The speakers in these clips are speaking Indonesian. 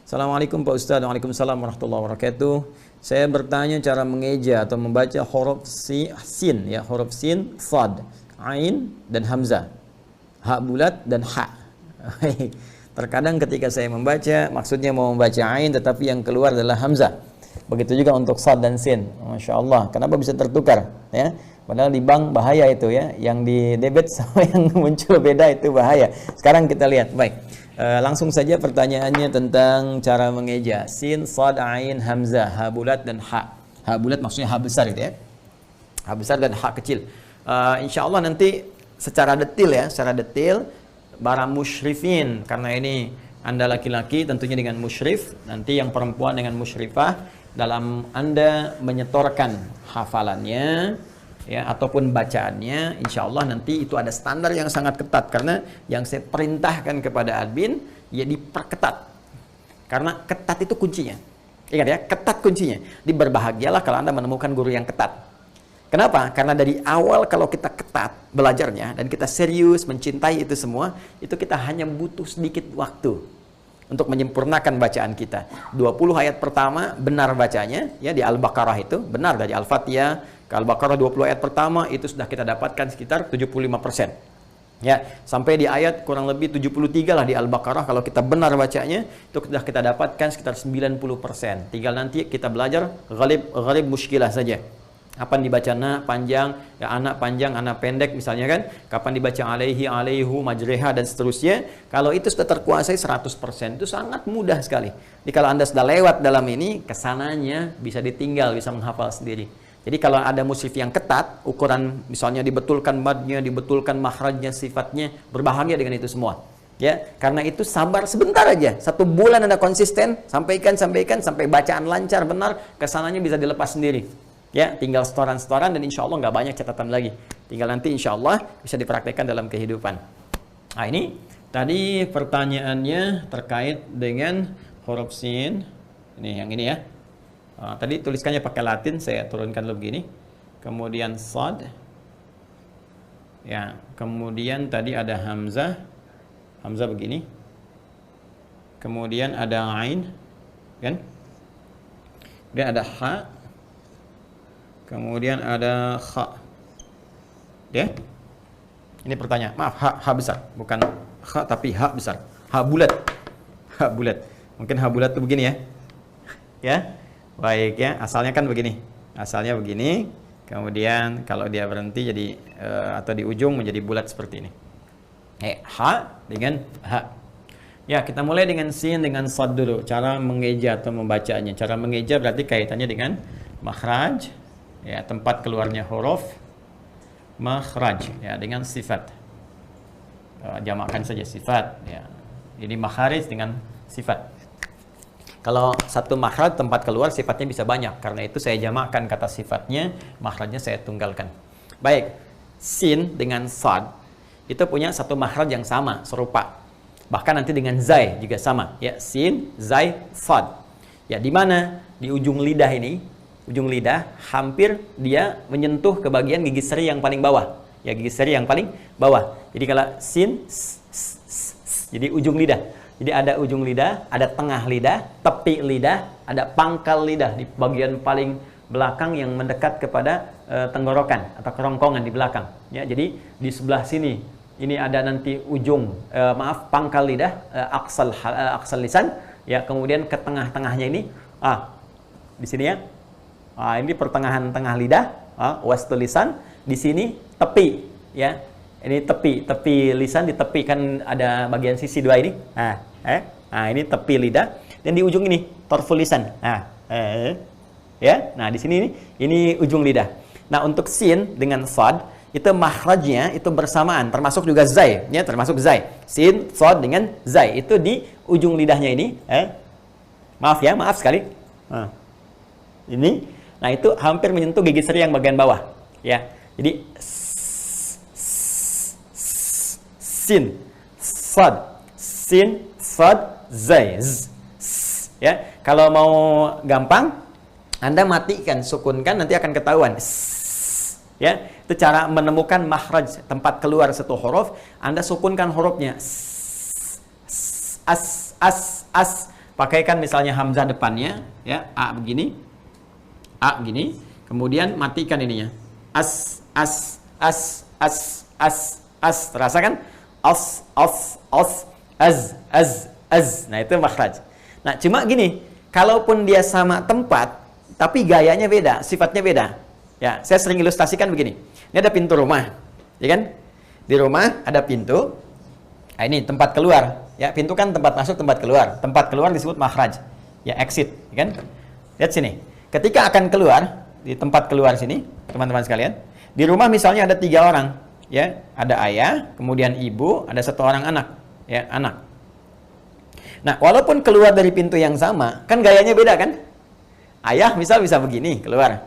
Assalamualaikum Pak Ustadz. Waalaikumsalam warahmatullahi wabarakatuh. Saya bertanya cara mengeja atau membaca huruf sin, ya, huruf sin, sad, ain dan hamzah, ha bulat dan ha. Terkadang ketika saya membaca, maksudnya mau membaca ain tetapi yang keluar adalah hamzah. Begitu juga untuk sad dan sin. Masya Allah, kenapa bisa tertukar? Ya, padahal di bank bahaya itu ya, yang di debit sama yang muncul beda itu bahaya. Sekarang kita lihat, baik. Langsung saja pertanyaannya tentang cara mengeja sin, sad, ain, hamzah, ha bulat dan ha. Ha bulat maksudnya ha besar itu ya. Ha besar dan ha kecil. Insya Allah nanti secara detail para musyrifin, karena ini Anda laki-laki tentunya dengan musyrif, nanti yang perempuan dengan musyrifah, dalam Anda menyetorkan hafalannya ya ataupun bacaannya, insya Allah nanti itu ada standar yang sangat ketat, karena yang saya perintahkan kepada admin ya diperketat, karena ketat itu kuncinya. Ingat ya, ketat kuncinya. Berbahagialah kalau Anda menemukan guru yang ketat. Kenapa? Karena dari awal kalau kita ketat belajarnya dan kita serius mencintai itu semua, itu kita hanya butuh sedikit waktu untuk menyempurnakan bacaan kita. 20 ayat pertama benar bacanya ya, di Al-Baqarah itu benar, dari Al-Fatihah ke Al-Baqarah 20 ayat pertama itu sudah kita dapatkan sekitar 75%. Ya, sampai di ayat kurang lebih 73 lah di Al-Baqarah, kalau kita benar bacanya itu sudah kita dapatkan sekitar 90%. Tinggal nanti kita belajar ghalib muskilah saja. Kapan dibaca na panjang, ya anak panjang, anak pendek misalnya kan. Kapan dibaca alaihi, alaihu, majreha dan seterusnya. Kalau itu sudah terkuasai 100%, itu sangat mudah sekali. Jadi kalau Anda sudah lewat dalam ini, kesananya bisa ditinggal, bisa menghafal sendiri. Jadi kalau ada musyrif yang ketat, ukuran misalnya dibetulkan madnya, dibetulkan makhrajnya, sifatnya, berbahagia dengan itu semua. Ya, karena itu sabar sebentar aja. 1 bulan Anda konsisten, sampaikan sampai bacaan lancar benar, kesananya bisa dilepas sendiri. Ya, tinggal setoran-setoran dan insya Allah nggak banyak catatan lagi. Tinggal nanti insya Allah bisa dipraktekkan dalam kehidupan. Nah ini tadi pertanyaannya terkait dengan huruf sin. Ini yang ini ya. Tadi tuliskannya pakai Latin, saya turunkan dulu begini. Kemudian sad. Ya, kemudian tadi ada hamzah. Hamzah begini. Kemudian ada ain, kan? Kemudian ada ha. Kemudian ada kha. Ya. Ini pertanyaan. Maaf, ha besar, bukan kha tapi ha besar. Ha bulat. Ha bulat. Mungkin ha bulat itu begini ya. Ya. Baik ya, asalnya kan begini. Asalnya begini. Kemudian kalau dia berhenti jadi atau di ujung menjadi bulat seperti ini. Ha dengan ha. Ya, kita mulai dengan sin dengan sad dulu. Cara mengeja atau membacanya. Cara mengeja berarti kaitannya dengan makhraj. Ya, tempat keluarnya huruf, makhraj ya, dengan sifat. Jamakkan saja sifat ya. Ini makharij dengan sifat. Kalau satu makhraj tempat keluar sifatnya bisa banyak, karena itu saya jamakkan kata sifatnya, makhrajnya saya tunggalkan. Baik, sin dengan sad itu punya satu makhraj yang sama, serupa. Bahkan nanti dengan zai juga sama ya, sin, zai, sad. Ya, di mana? Di ujung lidah ini. Ujung lidah hampir dia menyentuh ke bagian gigi seri yang paling bawah. Ya, gigi seri yang paling bawah. Jadi kalau sin, jadi ujung lidah. Jadi ada ujung lidah, ada tengah lidah, tepi lidah, ada pangkal lidah di bagian paling belakang yang mendekat kepada tenggorokan atau kerongkongan di belakang. Ya, jadi di sebelah sini ini ada nanti ujung, pangkal lidah, aksal lisan. Ya, kemudian ke tengah-tengahnya ini, di sini ya. Ini pertengahan tengah lidah, wastul lisan. Di sini tepi, ya. Ini tepi lisan, di tepi kan ada bagian sisi dua ini. Ini tepi lidah. Dan di ujung ini torful lisan. Ya. Nah, di sini ini ujung lidah. Nah, untuk sin dengan sad itu makhrajnya itu bersamaan, termasuk juga zai, ya, termasuk zai. Sin, sad dengan zai itu di ujung lidahnya ini. Maaf sekali. Ini, nah itu hampir menyentuh gigi seri yang bagian bawah, ya. Jadi sin, sad, zai. Ya, kalau mau gampang, Anda matikan, sukunkan, nanti akan ketahuan. Ya, itu cara menemukan makhraj, tempat keluar satu huruf. Anda sukunkan hurufnya. Pakaikan misalnya hamzah depannya, ya, a begini, kemudian matikan ininya. As. Terasa kan? Az. Nah, itu makhraj. Nah, cuma gini, kalaupun dia sama tempat, tapi gayanya beda, sifatnya beda. Ya, saya sering ilustrasikan begini. Ini ada pintu rumah, ya kan? Di rumah ada pintu. Nah, ini tempat keluar. Ya, pintu kan tempat masuk, tempat keluar. Tempat keluar disebut makhraj. Ya, exit, ya kan? Lihat sini. Ketika akan keluar, di tempat keluar sini, teman-teman sekalian, di rumah misalnya ada 3 orang. Ya, ada ayah, kemudian ibu, ada 1 orang anak. Ya, anak. Nah, walaupun keluar dari pintu yang sama, kan gayanya beda kan? Ayah misal bisa begini keluar,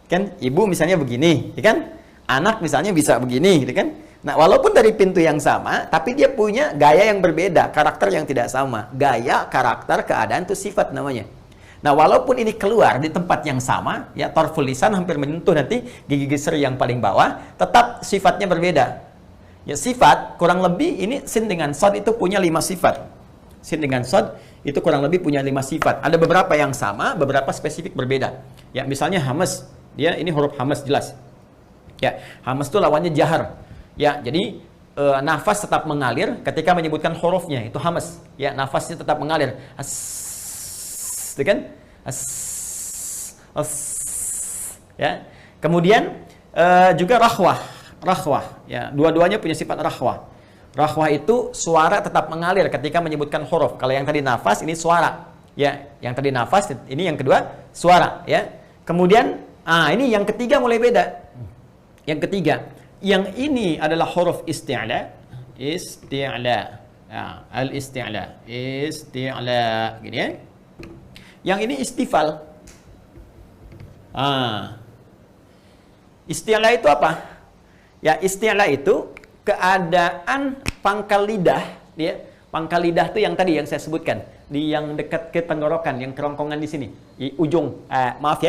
kan? Ibu misalnya begini, ya kan? Anak misalnya bisa begini, gitu kan? Nah, walaupun dari pintu yang sama, tapi dia punya gaya yang berbeda, karakter yang tidak sama. Gaya, karakter, keadaan itu sifat namanya. Nah, walaupun ini keluar di tempat yang sama, ya, tarful lisan hampir menyentuh nanti gigi seri yang paling bawah, tetap sifatnya berbeda. Ya, sifat kurang lebih ini sin dengan shad itu punya 5 sifat. Sin dengan shad itu kurang lebih punya 5 sifat. Ada beberapa yang sama, beberapa spesifik berbeda. Ya, misalnya hamas, dia ini huruf hamas jelas. Ya, hamas itu lawannya jahar. Ya, jadi nafas tetap mengalir ketika menyebutkan hurufnya, itu hamas. Ya, nafasnya tetap mengalir. As, itu kan? As. Ya. Kemudian juga rahwah. Ya, dua-duanya punya sifat rahwah. Rahwah itu suara tetap mengalir ketika menyebutkan huruf. Kalau yang tadi nafas, ini suara. Ya, yang tadi nafas, ini yang kedua suara. Ya. Kemudian, ini yang ketiga mulai beda. Yang ketiga, yang ini adalah huruf isti'la. Ya, al-isti'la. Gini ya. Yang ini istifal. Isti'la itu apa? Ya, isti'la itu keadaan pangkal lidah, ya. Pangkal lidah itu yang tadi yang saya sebutkan, di yang dekat ke tenggorokan, yang kerongkongan di sini, di ujung. Maaf.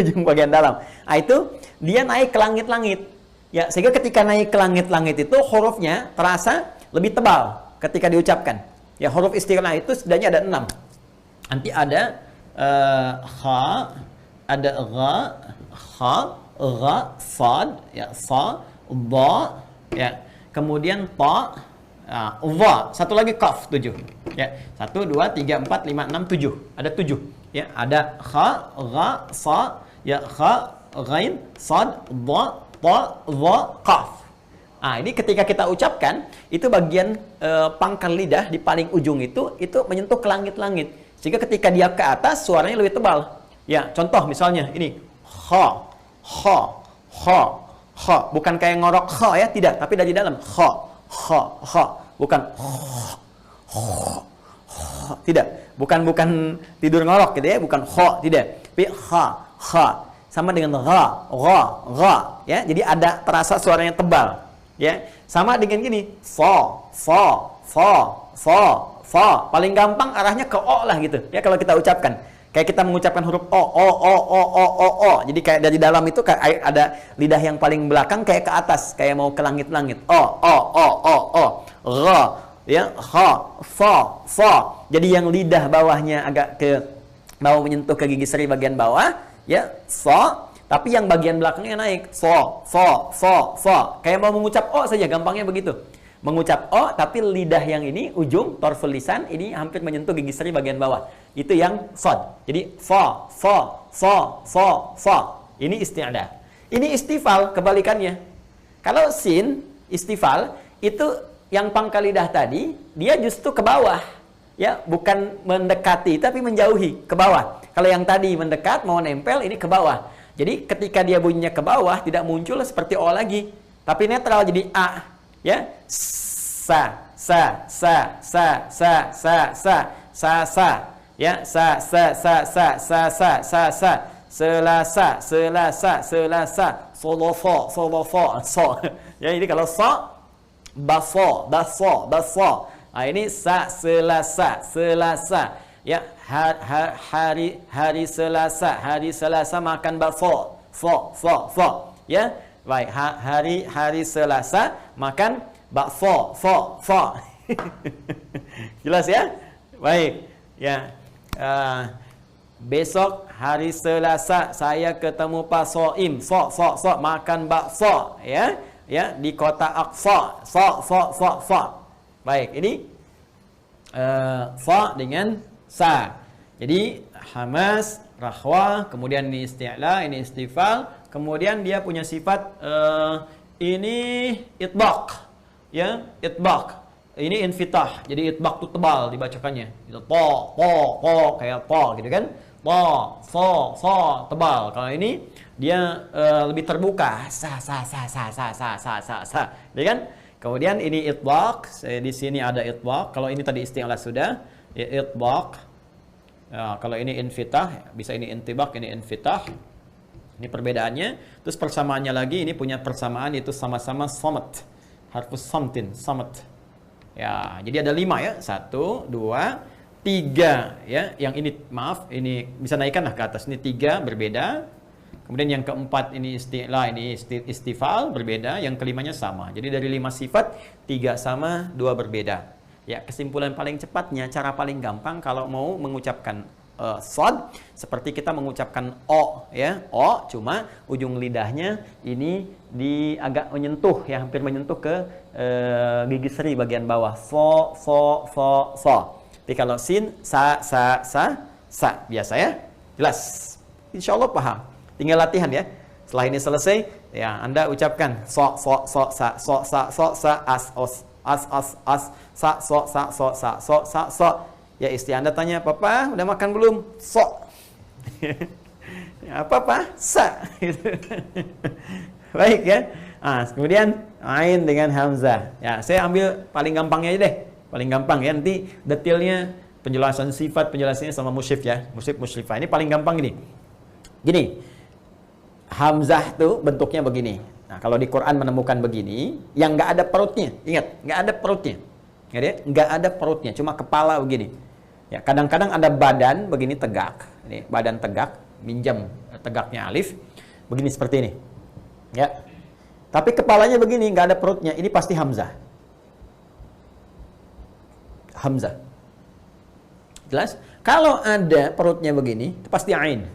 Ujung bagian dalam. Itu dia naik ke langit-langit. Ya, sehingga ketika naik ke langit-langit itu hurufnya terasa lebih tebal ketika diucapkan. Ya, huruf isti'la itu setidaknya ada 6. Nanti ada kha, ada gha, sad, ya, sa, dha, ya. Kemudian ta, dha. Satu lagi kaf, 7. Ya, 1 2 3 4 5 6 7. Ada 7. Ya, ada kha, gha, sa, ya, kha, ghain, sad, dha, ta, dha, kaf. Ini ketika kita ucapkan, itu bagian pangkal lidah di paling ujung itu menyentuh ke langit-langit. Sehingga ketika dia ke atas, suaranya lebih tebal. Ya, contoh misalnya ini, kha. Bukan kayak ngorok kha ya, tidak, tapi dari dalam kha. Bukan tidak. Bukan tidur ngorok gitu ya, bukan kha, tidak. Tapi kha. Sama dengan gha. Ya, jadi ada terasa suaranya tebal. Ya, sama dengan gini, fa. Paling gampang arahnya ke o lah gitu. Ya, kalau kita ucapkan. Kayak kita mengucapkan huruf o. Jadi kayak dari dalam itu kayak ada lidah yang paling belakang kayak ke atas, kayak mau ke langit-langit. O. Gha, ya, kha, fa. Jadi yang lidah bawahnya agak ke mau menyentuh ke gigi seri bagian bawah, ya, fa. Tapi yang bagian belakangnya naik, fa. Kayak mau mengucap o saja, gampangnya begitu. Mengucap o, tapi lidah yang ini, ujung, torful lisan, ini hampir menyentuh gigi seri bagian bawah. Itu yang shad. Jadi, fa. Ini isti'la. Ini istifal, kebalikannya. Kalau sin, istifal, itu yang pangkal lidah tadi, dia justru ke bawah. Ya, bukan mendekati, tapi menjauhi, ke bawah. Kalau yang tadi mendekat, mau nempel, ini ke bawah. Jadi ketika dia bunyinya ke bawah, tidak muncul seperti O lagi, tapi netral jadi A. Ya, sa. Ya, sa. Selasa. So. Ya, ini kalau so, baso. Ini sa, selasa. Ya, hari Selasa makan bakso. Fo. Ya. Baik, hari Selasa makan bakso. Jelas ya? Baik, ya. Besok hari Selasa saya ketemu Pak Soim, makan bakso, ya, di kota Aqsa, Baik, ini fa dengan sa. Jadi hamas, rahwa, kemudian ini isti'la, ini istifal, kemudian dia punya sifat ini itbaq, ya, itbaq. Ini infitah. Jadi itbaq itu tebal dibacakannya. Itu po, kayak po gitu kan. Po, so, tebal. Kalau ini dia lebih terbuka. Sa. Ya kan? Kemudian ini itbaq. Di sini ada itbaq. Kalau ini tadi isti'la sudah, ya, itbaq. Ya, kalau ini infitah, bisa ini intibaq, ini infitah. Ini perbedaannya. Terus persamaannya lagi, ini punya persamaan itu sama-sama samat. Harfus samtin, samat. Ya, jadi ada 5 ya. 1, 2, 3 ya. Yang ini maaf, ini bisa naikkanlah ke atas. Ini 3 berbeda. Kemudian yang keempat ini isti'la, ini istifal berbeda. Yang kelimanya sama. Jadi dari 5 sifat 3 sama, 2 berbeda. Ya, kesimpulan paling cepatnya, cara paling gampang kalau mau mengucapkan sod, seperti kita mengucapkan o, ya, o, cuma ujung lidahnya ini agak menyentuh, ya, hampir menyentuh ke gigi seri bagian bawah. So. Tapi kalau sin, sa, biasa ya, jelas. Insya Allah paham. Tinggal latihan ya. Setelah ini selesai, ya, Anda ucapkan so, sa, as, sa. Ya, istri Anda tanya, "Papa, udah makan belum?" So. Apa? Sa. Baik ya. Kemudian ain dengan hamzah. Ya, saya ambil paling gampangnya aja deh. Paling gampang ya, nanti detailnya penjelasan sifat, penjelasannya sama musyif ya. Musyif, musyrifah. Ini paling gampang ini. Gini. Hamzah tuh bentuknya begini. Nah, kalau di Quran menemukan begini, yang nggak ada perutnya. Ingat, nggak ada perutnya. Nggak ada perutnya, cuma kepala begini. Ya, kadang-kadang ada badan begini tegak. Ini badan tegak, minjam tegaknya alif. Begini seperti ini. Ya. Tapi kepalanya begini, nggak ada perutnya. Ini pasti hamzah. Hamzah. Jelas? Kalau ada perutnya begini, itu pasti ain.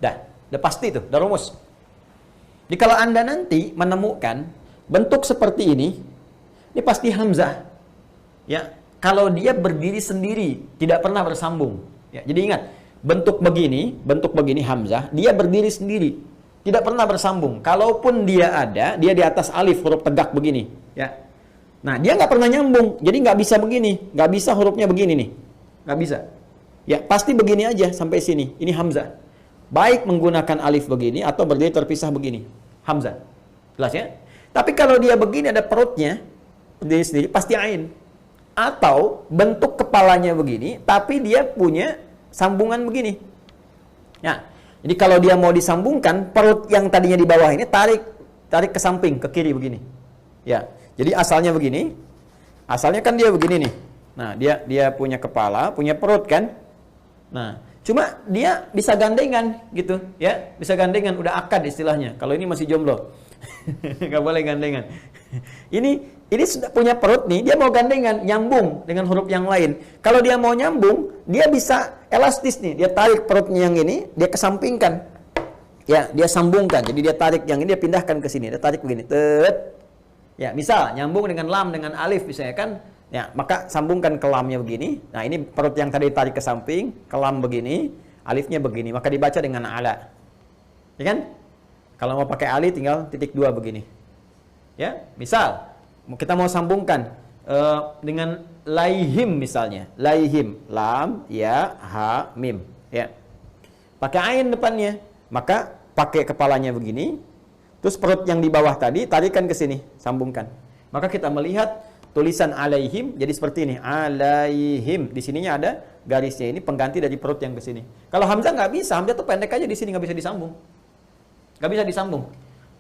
Udah pasti itu, udah rumus. Jadi kalau Anda nanti menemukan bentuk seperti ini pasti hamzah. Ya, kalau dia berdiri sendiri, tidak pernah bersambung. Ya, jadi ingat, bentuk begini hamzah, dia berdiri sendiri, tidak pernah bersambung. Kalaupun dia ada, dia di atas alif, huruf tegak begini. Ya, nah dia nggak pernah nyambung, jadi nggak bisa begini, nggak bisa hurufnya begini nih, nggak bisa. Ya, pasti begini aja sampai sini. Ini hamzah. Baik menggunakan alif begini atau berdiri terpisah begini, hamzah. Jelas ya? Tapi kalau dia begini ada perutnya, berdiri sendiri, pasti ain. Atau bentuk kepalanya begini, tapi dia punya sambungan begini. Ya, jadi kalau dia mau disambungkan, perut yang tadinya di bawah ini tarik ke samping, ke kiri begini. Ya, jadi asalnya begini. Asalnya kan dia begini nih. Nah, dia punya kepala, punya perut kan. Nah, cuma dia bisa gandengan gitu, ya, bisa gandengan, udah akad istilahnya. Kalau ini masih jomblo, nggak boleh gandengan. Ini sudah punya perut nih, dia mau gandengan, nyambung dengan huruf yang lain. Kalau dia mau nyambung, dia bisa elastis nih, dia tarik perutnya yang ini, dia kesampingkan, ya, dia sambungkan. Jadi dia tarik yang ini, dia pindahkan ke sini, dia tarik begini, ya, misal nyambung dengan lam dengan alif, misalnya kan. Ya, maka sambungkan ke lamnya begini. Nah, ini perut yang tadi tarik ke samping, ke lam begini, alifnya begini, maka dibaca dengan ala. Ya kan? Kalau mau pakai alif tinggal titik 2 begini. Ya, misal kita mau sambungkan dengan laihim misalnya. Laihim, lam, ya, ha, mim, ya. Pakai ain depannya. Maka pakai kepalanya begini, terus perut yang di bawah tadi tarikan ke sini, sambungkan. Maka kita melihat tulisan alaihim jadi seperti ini, alaihim. Di sininya ada garisnya, ini pengganti dari perut yang ke sini. Kalau hamzah nggak bisa, hamzah tuh pendek aja di sini, nggak bisa disambung. Nggak bisa disambung.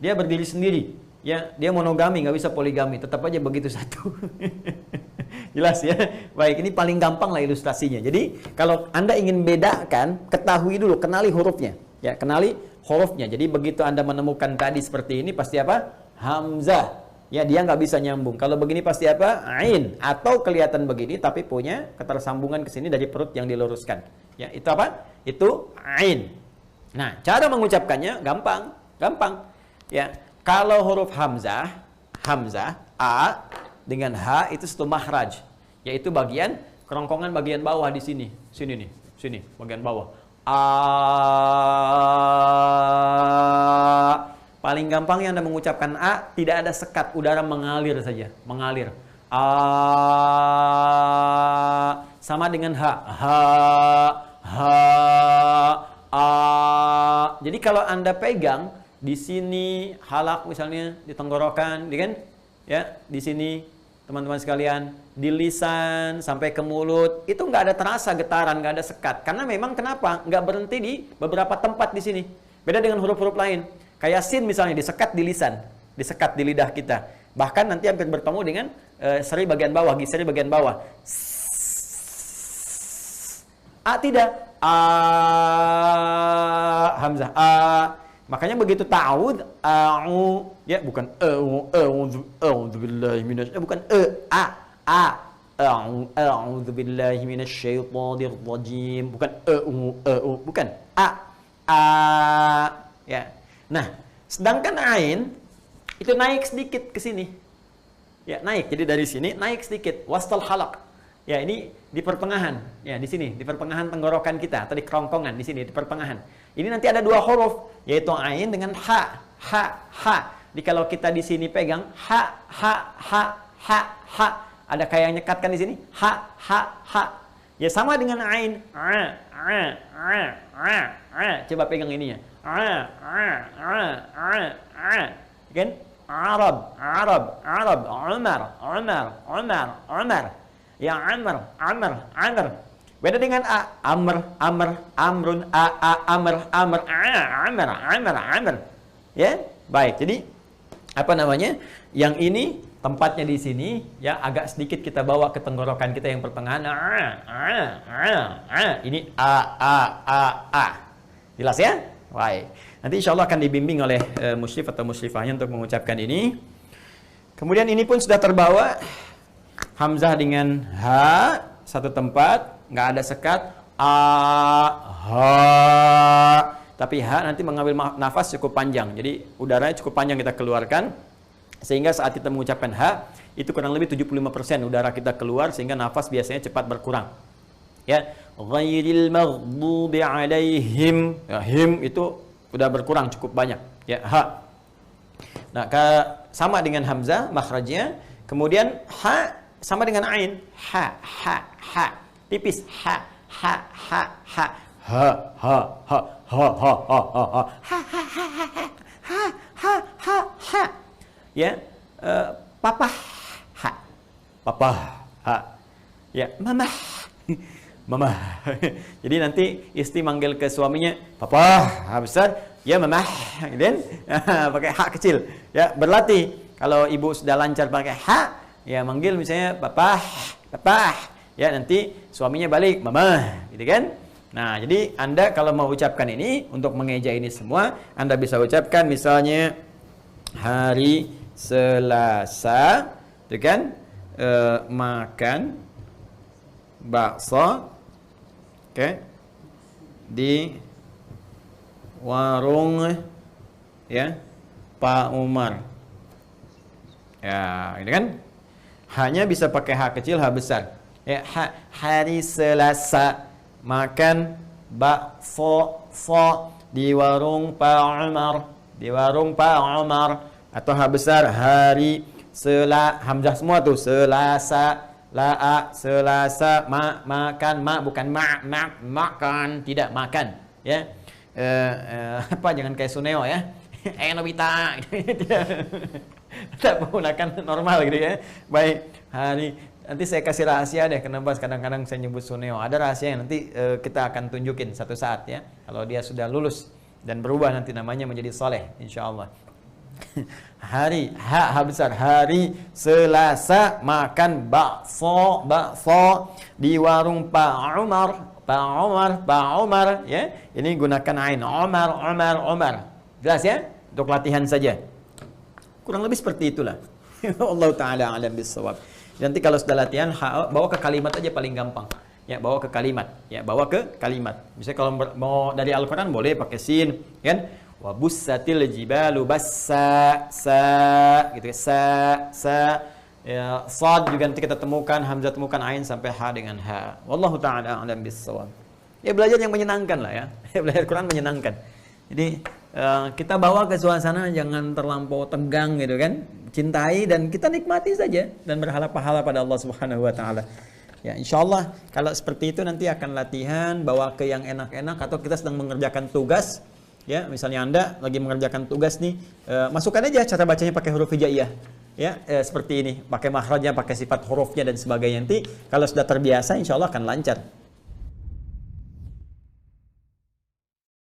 Dia berdiri sendiri. Ya, dia monogami, nggak bisa poligami. Tetap aja begitu satu. Jelas ya? Baik, ini paling gampang lah ilustrasinya. Jadi, kalau Anda ingin bedakan, ketahui dulu, kenali hurufnya. Ya, kenali hurufnya. Jadi, begitu Anda menemukan tadi seperti ini, pasti apa? Hamzah. Ya, dia nggak bisa nyambung. Kalau begini pasti apa? Ain. Atau kelihatan begini tapi punya ketersambungan ke sini dari perut yang diluruskan. Ya, itu apa? Itu ain. Nah, cara mengucapkannya gampang, gampang. Ya, kalau huruf hamzah, a dengan h itu satu makhraj, yaitu bagian kerongkongan bagian bawah di sini. Sini nih, sini bagian bawah. A. Paling gampang yang Anda mengucapkan a, tidak ada sekat, udara mengalir saja, mengalir. A sama dengan h, a. Jadi kalau Anda pegang di sini halak misalnya di tenggorokan, kan? Ya, di sini teman-teman sekalian, di lisan sampai ke mulut, itu nggak ada terasa getaran, nggak ada sekat. Karena memang kenapa? Nggak berhenti di beberapa tempat di sini. Beda dengan huruf-huruf lain. Kayak sin misalnya disekat di lisan, disekat di lidah kita. Bahkan nanti hampir bertemu dengan seri bagian bawah, giseri bagian bawah. A tidak. A hamzah a. Makanya begitu ta'awud, a'u, ya bukan a'udzu billahi minasy, bukan a a'udzu billahi minasyaitonir rajim, bukan bukan a ya. Nah, sedangkan ain itu naik sedikit ke sini. Ya, naik. Jadi dari sini naik sedikit, wastal halaq. Ya, ini di pertengahan. Ya, di sini, di pertengahan tenggorokan kita atau di kerongkongan di sini, di pertengahan. Ini nanti ada dua huruf, yaitu ain dengan ha. Jadi kalau kita di sini pegang ha. Ada kayak yang nyekatkan di sini. Ha. Ya sama dengan ain. Coba pegang ininya. Kan? Arab. Umar. Ya Amr. Beda dengan a. Amrun. Amr. Ya, baik. Jadi apa namanya? Yang ini tempatnya di sini, ya agak sedikit kita bawa ke tenggorokan kita yang pertengahan. Ini a. Jelas ya? Baik. Nanti insya Allah akan dibimbing oleh musyrif atau musyrifahnya untuk mengucapkan ini. Kemudian ini pun sudah terbawa. Hamzah dengan h satu tempat, nggak ada sekat. A, ha. Tapi h nanti mengambil nafas cukup panjang. Jadi udaranya cukup panjang kita keluarkan. Sehingga saat kita mengucapkan h, itu kurang lebih 75% udara kita keluar, sehingga nafas biasanya cepat berkurang. Ya, ghairil maghdubi alaihim. Ya, him itu udah berkurang cukup banyak. Ya, ha. Nah, sama dengan hamzah makhrajnya. Kemudian ha sama dengan ain. Ha. Tipis. Ha. Ya, papa ha. Ya, mama. Jadi nanti istri manggil ke suaminya, papa, ha besar, ya mama, dan pakai ha kecil. Ya, berlatih. Kalau ibu sudah lancar pakai ha, ya manggil misalnya papa. Ya, nanti suaminya balik, mama, gitu kan? Nah, jadi Anda kalau mau ucapkan ini untuk mengeja ini semua, Anda bisa ucapkan misalnya hari Selasa, itu kan? Makan bakso, oke, di warung ya Pak Umar. Ya, ini kan hanya bisa pakai H kecil, H besar. Ya, hari Selasa makan bakso di warung Pak Umar, di warung Pak Umar. Atau H besar, hari hamzah semua tuh, Selasa, Selasa, makan, bukan makan, tidak makan, ya. Apa, jangan kayak Suneo ya. Nobita. Tidak menggunakan normal gitu ya. Baik, hari nanti saya kasih rahasia deh, kenapa kadang-kadang saya nyebut Suneo. Ada rahasia yang nanti kita akan tunjukin satu saat ya. Kalau dia sudah lulus dan berubah nanti namanya menjadi soleh, insya Allah. Hari H besar, hari Selasa makan bakso di warung Pak Umar, ya. Ini gunakan ain, Umar. Jelas ya? Untuk latihan saja. Kurang lebih seperti itulah. Allah taala alam bisawab. Nanti kalau sudah latihan bawa ke kalimat aja paling gampang. Ya, bawa ke kalimat. Ya, bawa ke kalimat. Misalnya kalau mau dari Al-Qur'an boleh pakai sin, kan? Wa bussatil jibalu bassa gitu ya. Sa ya, sad juga nanti kita temukan hamzah, temukan ain sampai ha dengan ha. Wallahu taala alam bisawab. Ya, belajar yang menyenangkan lah ya. Belajar Quran menyenangkan. Jadi kita bawa ke suasana jangan terlampau tegang gitu kan. Cintai dan kita nikmati saja dan berharap pahala pada Allah Subhanahu wa taala. Ya, insyaallah kalau seperti itu nanti akan latihan bawa ke yang enak-enak atau kita sedang mengerjakan tugas. Ya, misalnya Anda lagi mengerjakan tugas nih, masukkan aja cara bacanya pakai huruf hijaiyah. Ya, seperti ini, pakai makhrajnya, pakai sifat hurufnya dan sebagainya. Nanti kalau sudah terbiasa insyaallah akan lancar.